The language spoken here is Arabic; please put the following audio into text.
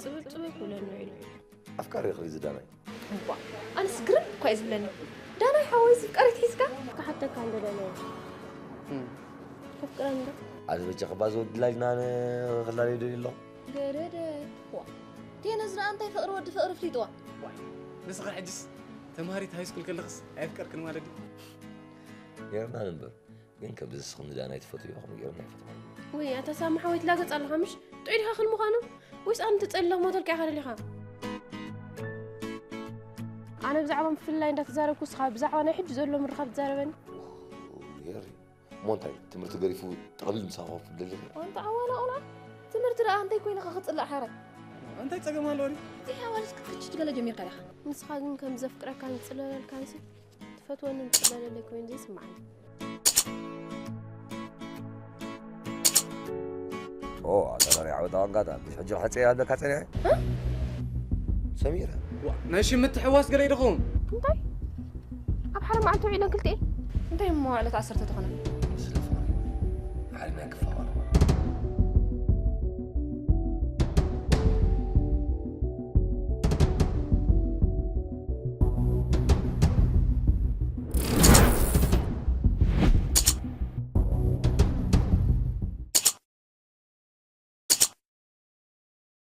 ጽብጽብ ብለን ነው أفكاري خلي زداني أنا سكرت كويس بلني دانا حوايز فكرت حسكا حتى كان دانا فكر عندك عاد بجي خباز ود لاجنا أنا خلاني يدري الله قرر وا تي نزرع أنت فقر ود فقر فليتوا نسخة حجس تماريت هاي سكول كل خص أفكر كل ما ردي يا ما ننبر ينك بس خم دانا يتفتو يوم يوم يفتو وي أتسامح حويت لا تصلح مش تعيدها خل مخانو ويس أنت تصلح ما تلقى خلي لها أنا بزعبان في الله عندك زارب كوسخة بزعبان أنا حج زول له مرخب زاربني ياري مونتاي تمرت قريفو تقلل مساقف بالليل وأنت أولا أولا تمرت رأى أنت يكون خخص إلا حرك أنت يتساقم هالوري تي حوالس كتكتش تقول جميل كلها نسخة كم زفكرة كانت تسلل الكاسي تفتوى أن تسلل لك وين دي سمعني أوه هذا غير عود أنقطع مش حجر حتى هذا كاتري ها سميرة ناشي متحواس قلي رخون انتي أبحر ما عم توعي لك قلت إيه انتي مو على تعسرت تغنى